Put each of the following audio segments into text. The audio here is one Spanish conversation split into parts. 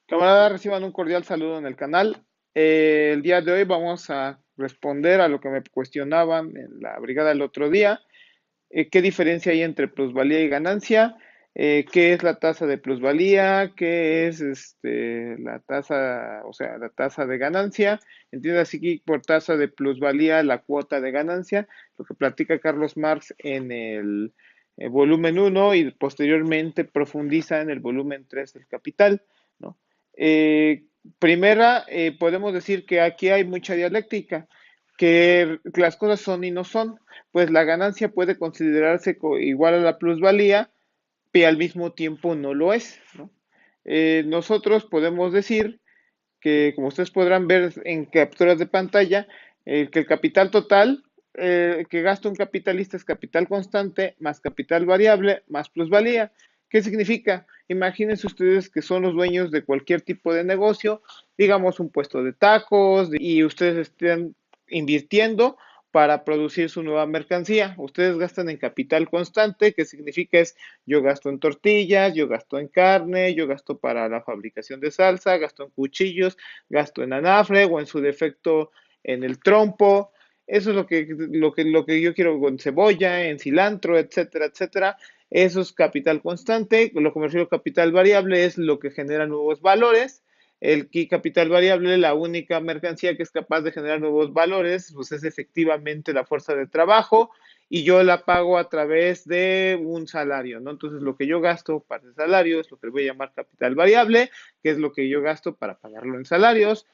Camaradas, reciban un cordial saludo en el canal. El día de hoy vamos a responder a lo que me cuestionaban en la brigada el otro día. ¿Qué diferencia hay entre plusvalía y ganancia? ¿Qué es la tasa de plusvalía? ¿Qué es la tasa, o sea, la tasa de ganancia? Entiende así que por tasa de plusvalía la cuota de ganancia, lo que platica Carlos Marx en el volumen uno y posteriormente profundiza en el volumen 3 del Capital, ¿no? Eh, Primera, podemos decir que aquí hay mucha dialéctica, que las cosas son y no son, pues la ganancia puede considerarse igual a la plusvalía, pero al mismo tiempo no lo es, ¿no? Nosotros podemos decir que, como ustedes podrán ver en capturas de pantalla, que el capital total que gasta un capitalista es capital constante más capital variable más plusvalía. ¿Qué significa? Imagínense ustedes que son los dueños de cualquier tipo de negocio, digamos un puesto de tacos, y ustedes estén invirtiendo para producir su nueva mercancía. Ustedes gastan en capital constante, que significa es yo gasto en tortillas, yo gasto en carne, yo gasto para la fabricación de salsa, gasto en cuchillos, gasto en anafre o en su defecto en el trompo. Eso es lo que yo quiero con cebolla, en cilantro, etcétera, etcétera. Eso es capital constante. Lo que me refiero a capital variable es lo que genera nuevos valores. El key capital variable, la única mercancía que es capaz de generar nuevos valores, pues es efectivamente la fuerza de trabajo y yo la pago a través de un salario, ¿no? Entonces, lo que yo gasto para el salario es lo que voy a llamar capital variable, que es lo que yo gasto para pagarlo en salarios.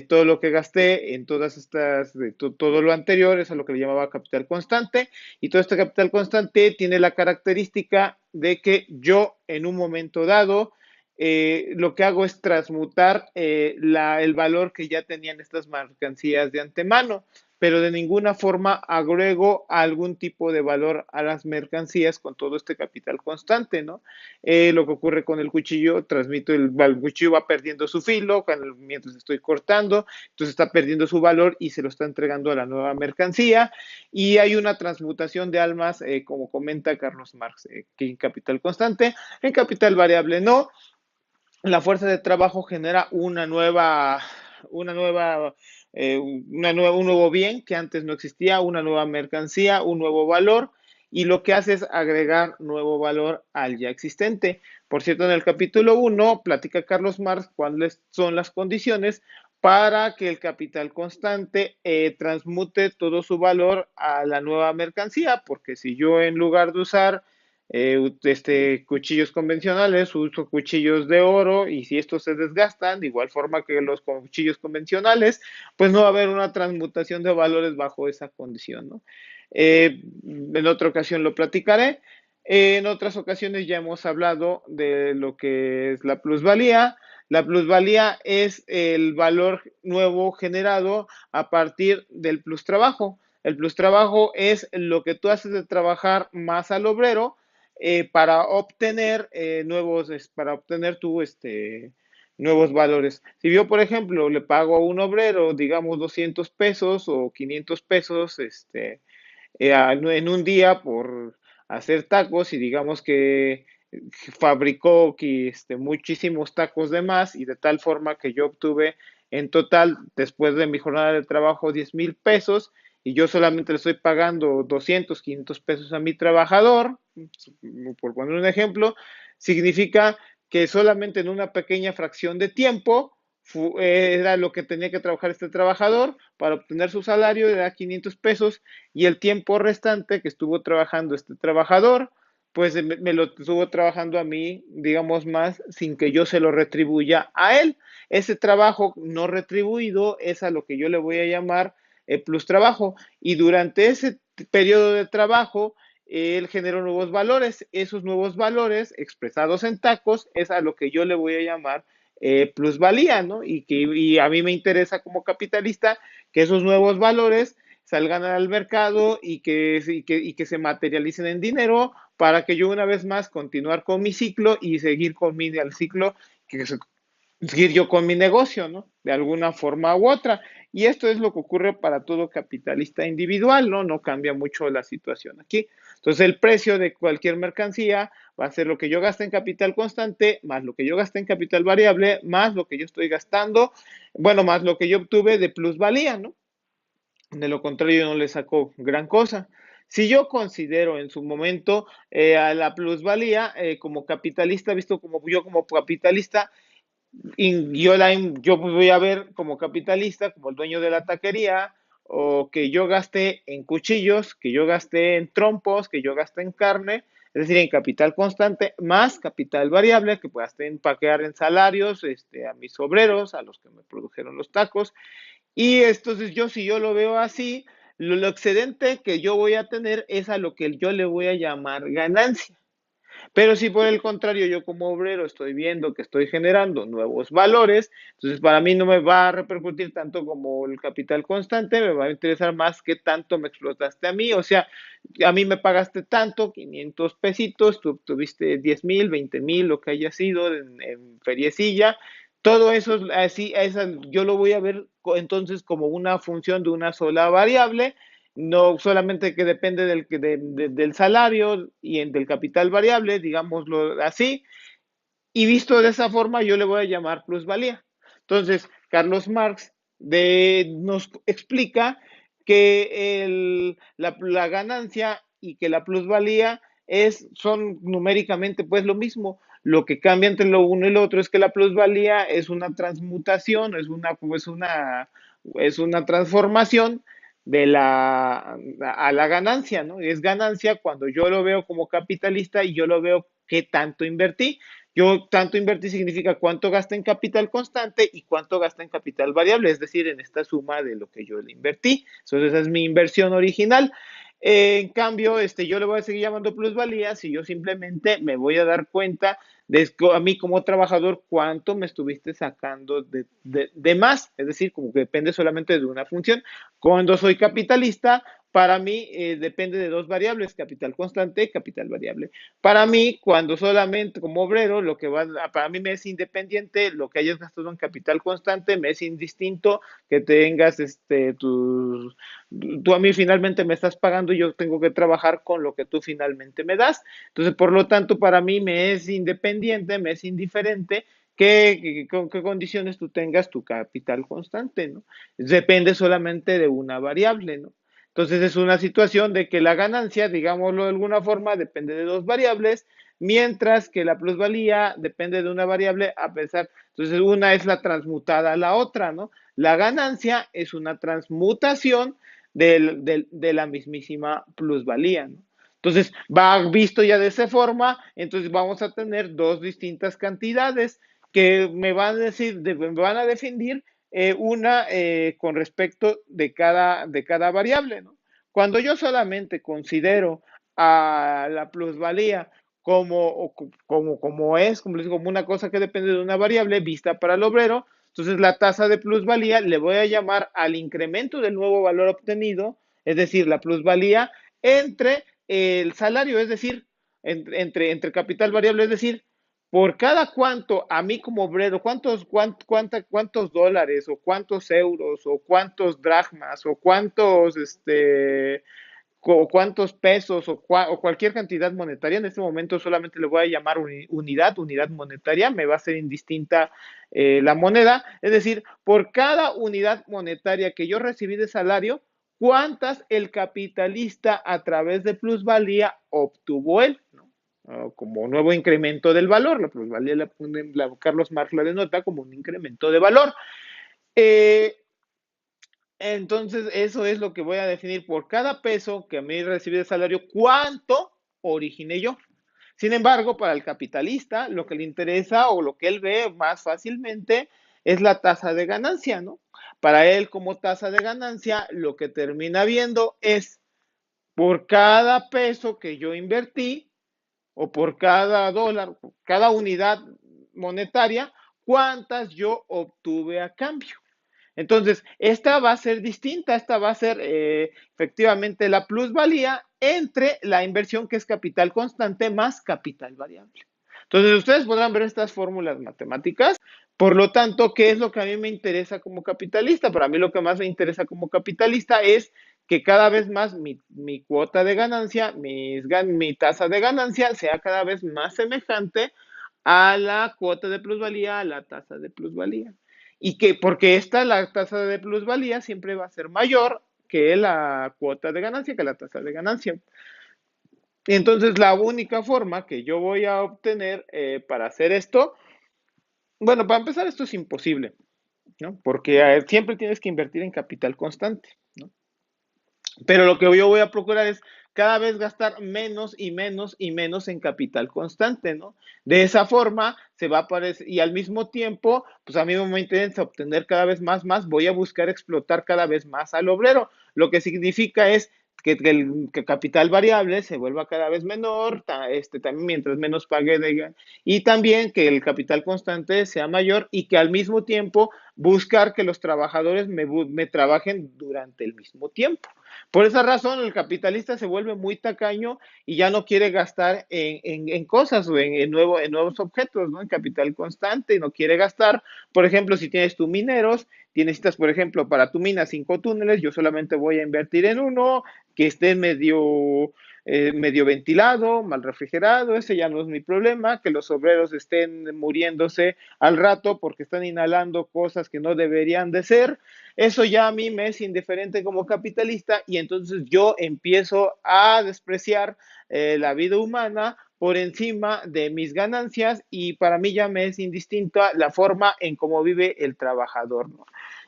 Todo lo que gasté en todas estas, todo lo anterior es a lo que le llamaba capital constante, y todo este capital constante tiene la característica de que yo en un momento dado lo que hago es transmutar el valor que ya tenían estas mercancías de antemano, pero de ninguna forma agrego algún tipo de valor a las mercancías con todo este capital constante, ¿no? Lo que ocurre con el cuchillo, el cuchillo va perdiendo su filo mientras estoy cortando, entonces está perdiendo su valor y se lo está entregando a la nueva mercancía, y hay una transmutación de almas, como comenta Carlos Marx, que en capital constante, en capital variable no. La fuerza de trabajo genera un nuevo bien que antes no existía, una nueva mercancía, un nuevo valor, y lo que hace es agregar nuevo valor al ya existente. Por cierto, en el capítulo uno platica Carlos Marx cuáles son las condiciones para que el capital constante transmute todo su valor a la nueva mercancía, porque si yo en lugar de usar cuchillos convencionales, uso cuchillos de oro, y si estos se desgastan, de igual forma que los cuchillos convencionales, pues no va a haber una transmutación de valores bajo esa condición, ¿no? En otra ocasión lo platicaré. En otras ocasiones ya hemos hablado de lo que es la plusvalía. La plusvalía es el valor nuevo generado a partir del plus trabajo. El plus trabajo es lo que tú haces de trabajar más al obrero para obtener nuevos valores. Si yo, por ejemplo, le pago a un obrero, digamos, 200 pesos o 500 pesos en un día por hacer tacos, y digamos que fabricó muchísimos tacos de más, y de tal forma que yo obtuve en total, después de mi jornada de trabajo, 10,000 pesos, y yo solamente le estoy pagando 200, 500 pesos a mi trabajador, por poner un ejemplo, significa que solamente en una pequeña fracción de tiempo era lo que tenía que trabajar este trabajador para obtener su salario, era 500 pesos, y el tiempo restante que estuvo trabajando este trabajador, pues me lo estuvo trabajando a mí, digamos más, sin que yo se lo retribuya a él. Ese trabajo no retribuido es a lo que yo le voy a llamar plus trabajo, y durante ese periodo de trabajo, él generó nuevos valores. Esos nuevos valores expresados en tacos es a lo que yo le voy a llamar plusvalía, ¿no? Y a mí me interesa como capitalista que esos nuevos valores salgan al mercado y que se materialicen en dinero, para que yo una vez más continuar con mi ciclo y seguir con mi ciclo, que se seguir yo con mi negocio, ¿no? De alguna forma u otra. Y esto es lo que ocurre para todo capitalista individual, ¿no? No cambia mucho la situación aquí. Entonces, el precio de cualquier mercancía va a ser lo que yo gaste en capital constante, más lo que yo gaste en capital variable, más lo que yo estoy gastando, bueno, más lo que yo obtuve de plusvalía, ¿no? De lo contrario, yo no le saco gran cosa. Si yo considero en su momento a la plusvalía como capitalista, visto como yo como capitalista, y yo voy a ver como capitalista, como el dueño de la taquería, o que yo gasté en cuchillos, que yo gasté en trompos, que yo gasté en carne, es decir, en capital constante, más capital variable, que puedas empaquear en salarios a mis obreros, a los que me produjeron los tacos. Y entonces yo, si yo lo veo así, lo excedente que yo voy a tener es a lo que yo le voy a llamar ganancia. Pero si por el contrario yo como obrero estoy viendo que estoy generando nuevos valores, entonces para mí no me va a repercutir tanto como el capital constante, me va a interesar más qué tanto me explotaste a mí, o sea, a mí me pagaste tanto, 500 pesitos, tú tuviste 10,000, 20,000, lo que haya sido en feriecilla, todo eso así, yo lo voy a ver entonces como una función de una sola variable, no solamente que depende del salario y del capital variable, digámoslo así, y visto de esa forma yo le voy a llamar plusvalía. Entonces, Carlos Marx nos explica que la ganancia y que la plusvalía son numéricamente pues lo mismo. Lo que cambia entre lo uno y lo otro es que la plusvalía es una transmutación, es una transformación a la ganancia, ¿no? Es ganancia cuando yo lo veo como capitalista y yo lo veo qué tanto invertí. Yo tanto invertí significa cuánto gasta en capital constante y cuánto gasta en capital variable, es decir, en esta suma de lo que yo le invertí. Entonces, esa es mi inversión original. En cambio, yo le voy a seguir llamando plusvalía si yo simplemente me voy a dar cuenta de a mí como trabajador cuánto me estuviste sacando de más. Es decir, como que depende solamente de una función. Cuando soy capitalista, para mí depende de dos variables, capital constante y capital variable. Para mí, cuando solamente como obrero, para mí me es independiente lo que hayas gastado en capital constante, me es indistinto que tengas tú a mí finalmente me estás pagando y yo tengo que trabajar con lo que tú finalmente me das. Entonces, por lo tanto, para mí me es independiente, me es indiferente con qué condiciones tú tengas tu capital constante, ¿no? Depende solamente de una variable, ¿no? Entonces es una situación de que la ganancia, digámoslo de alguna forma, depende de dos variables, mientras que la plusvalía depende de una variable a pesar. Entonces una es la transmutada a la otra, ¿no? La ganancia es una transmutación de la mismísima plusvalía, ¿no? Entonces va visto ya de esa forma, entonces vamos a tener dos distintas cantidades que me van a decir, me van a definir una con respecto de cada variable, ¿no? Cuando yo solamente considero a la plusvalía como les digo, como una cosa que depende de una variable vista para el obrero, entonces la tasa de plusvalía le voy a llamar al incremento del nuevo valor obtenido, es decir, la plusvalía entre el salario, es decir, entre capital variable, es decir, por cada cuánto, a mí como obrero, cuántos dólares o cuántos euros o cuántos dracmas o cuántos pesos o cualquier cantidad monetaria, en este momento solamente le voy a llamar unidad monetaria, me va a ser indistinta la moneda, es decir, por cada unidad monetaria que yo recibí de salario, cuántas el capitalista a través de plusvalía obtuvo él, ¿no? Como nuevo incremento del valor, la plusvalía Carlos Marx la denota como un incremento de valor. Eh, entonces, eso es lo que voy a definir por cada peso que a mí recibí de salario, cuánto originé yo. Sin embargo, para el capitalista, lo que le interesa o lo que él ve más fácilmente es la tasa de ganancia, ¿no? Para él, como tasa de ganancia, lo que termina viendo es por cada peso que yo invertí, o por cada dólar, por cada unidad monetaria, cuántas yo obtuve a cambio. Entonces, esta va a ser distinta, esta va a ser efectivamente la plusvalía entre la inversión que es capital constante más capital variable. Entonces, ustedes podrán ver estas fórmulas matemáticas. Por lo tanto, ¿qué es lo que a mí me interesa como capitalista? Para mí lo que más me interesa como capitalista es que cada vez más mi cuota de ganancia, mi tasa de ganancia sea cada vez más semejante a la cuota de plusvalía, a la tasa de plusvalía. Y que porque la tasa de plusvalía siempre va a ser mayor que la cuota de ganancia, que la tasa de ganancia. Y entonces la única forma que yo voy a obtener para hacer esto, bueno, para empezar esto es imposible, ¿no? Porque siempre tienes que invertir en capital constante, ¿no? Pero lo que yo voy a procurar es cada vez gastar menos y menos y menos en capital constante, ¿no? De esa forma se va a aparecer, y al mismo tiempo, pues a mí me interesa obtener cada vez más, voy a buscar explotar cada vez más al obrero, lo que significa es que capital variable se vuelva cada vez menor, también mientras menos pague, y también que el capital constante sea mayor y que al mismo tiempo buscar que los trabajadores me trabajen durante el mismo tiempo. Por esa razón, el capitalista se vuelve muy tacaño y ya no quiere gastar en cosas o en nuevos objetos, ¿no? En capital constante, y no quiere gastar. Por ejemplo, si tienes tus mineros, necesitas, por ejemplo, para tu mina 5 túneles, yo solamente voy a invertir en uno que esté medio ventilado, mal refrigerado, ese ya no es mi problema, que los obreros estén muriéndose al rato porque están inhalando cosas que no deberían de ser. Eso ya a mí me es indiferente como capitalista y entonces yo empiezo a despreciar la vida humana por encima de mis ganancias y para mí ya me es indistinta la forma en cómo vive el trabajador, ¿no?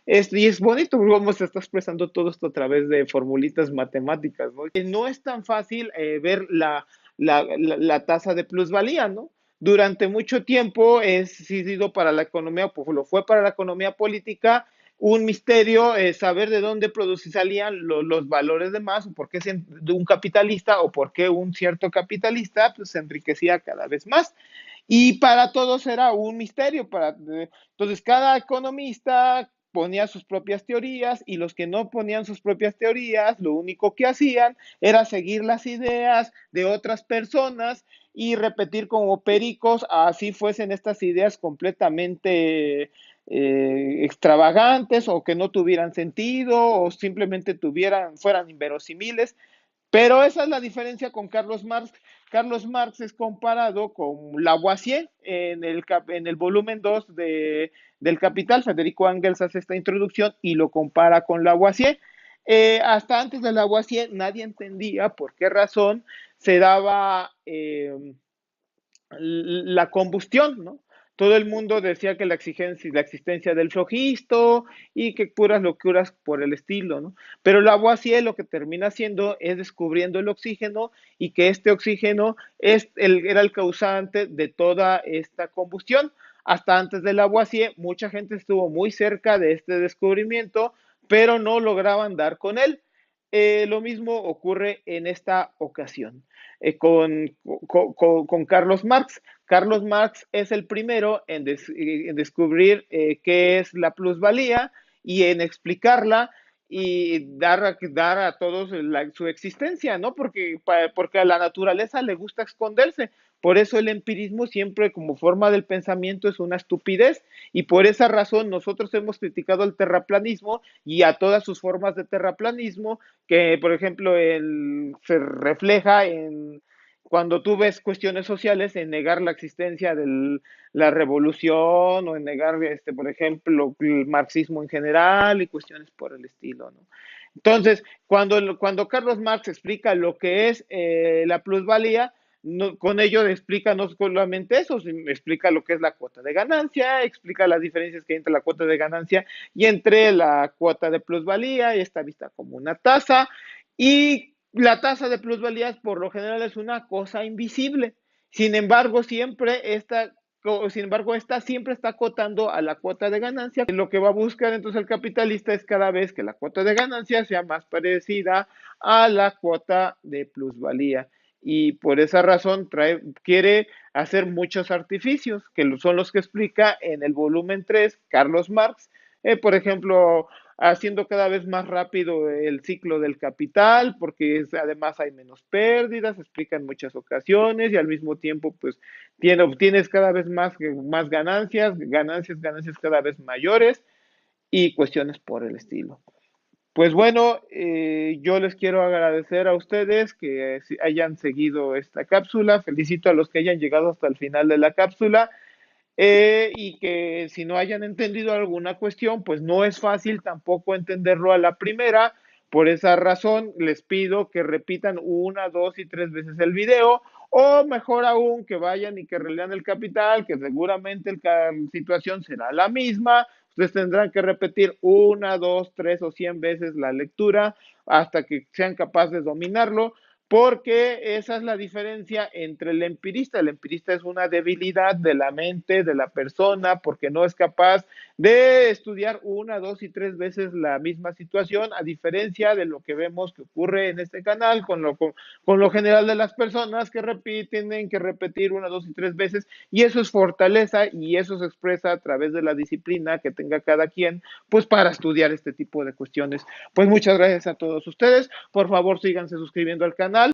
Y es bonito cómo se está expresando todo esto a través de formulitas matemáticas, ¿no? No es tan fácil ver la tasa de plusvalía, ¿no? Durante mucho tiempo es sido para la economía, pues lo fue para la economía política, un misterio saber de dónde salían los valores de más, o por qué de un capitalista o por qué un cierto capitalista pues, se enriquecía cada vez más. Y para todos era un misterio. Entonces, cada economista ponía sus propias teorías y los que no ponían sus propias teorías, lo único que hacían era seguir las ideas de otras personas y repetir como pericos, así fuesen estas ideas completamente extravagantes o que no tuvieran sentido o simplemente fueran inverosimiles. Pero esa es la diferencia con Carlos Marx. Carlos Marx es comparado con Lavoisier en el volumen 2 del Capital. Federico Engels hace esta introducción y lo compara con Lavoisier. Hasta antes de Lavoisier nadie entendía por qué razón se daba la combustión, ¿no? Todo el mundo decía que la existencia del flojisto y que puras locuras por el estilo, ¿no? Pero Lavoisier lo que termina haciendo es descubriendo el oxígeno y que este oxígeno era el causante de toda esta combustión. Hasta antes de Lavoisier, mucha gente estuvo muy cerca de este descubrimiento, pero no lograban dar con él. Lo mismo ocurre en esta ocasión con Carlos Marx. Carlos Marx es el primero en descubrir qué es la plusvalía y en explicarla y dar a todos su existencia, ¿no? Porque a la naturaleza le gusta esconderse. Por eso el empirismo siempre como forma del pensamiento es una estupidez y por esa razón nosotros hemos criticado el terraplanismo y a todas sus formas de terraplanismo que, por ejemplo, se refleja en cuando tú ves cuestiones sociales en negar la existencia de la revolución o en negar, por ejemplo, el marxismo en general y cuestiones por el estilo, ¿no? Entonces, cuando Carlos Marx explica lo que es la plusvalía, no, con ello explica no solamente eso, sino explica lo que es la cuota de ganancia, explica las diferencias que hay entre la cuota de ganancia y entre la cuota de plusvalía, y está vista como una tasa, y la tasa de plusvalía por lo general es una cosa invisible. Sin embargo, esta siempre está acotando a la cuota de ganancia. Lo que va a buscar entonces el capitalista es cada vez que la cuota de ganancia sea más parecida a la cuota de plusvalía. Y por esa razón quiere hacer muchos artificios, que son los que explica en el volumen 3 Carlos Marx. Por ejemplo, haciendo cada vez más rápido el ciclo del capital, porque además hay menos pérdidas, explica en muchas ocasiones y al mismo tiempo pues obtienes cada vez más ganancias cada vez mayores y cuestiones por el estilo. Pues bueno, yo les quiero agradecer a ustedes que hayan seguido esta cápsula. Felicito a los que hayan llegado hasta el final de la cápsula. Y que si no hayan entendido alguna cuestión, pues no es fácil tampoco entenderlo a la primera. Por esa razón, les pido que repitan una, dos y tres veces el video, o mejor aún, que vayan y que relean el capital, que seguramente la situación será la misma. Ustedes tendrán que repetir una, dos, tres o 100 veces la lectura hasta que sean capaces de dominarlo, porque esa es la diferencia entre el empirista. El empirista es una debilidad de la mente, de la persona, porque no es capaz de estudiar una, dos y tres veces la misma situación, a diferencia de lo que vemos que ocurre en este canal, con lo general de las personas que repiten, tienen que repetir una, dos y tres veces, y eso es fortaleza, y eso se expresa a través de la disciplina que tenga cada quien, pues para estudiar este tipo de cuestiones. Pues muchas gracias a todos ustedes. Por favor, síganse suscribiendo al canal.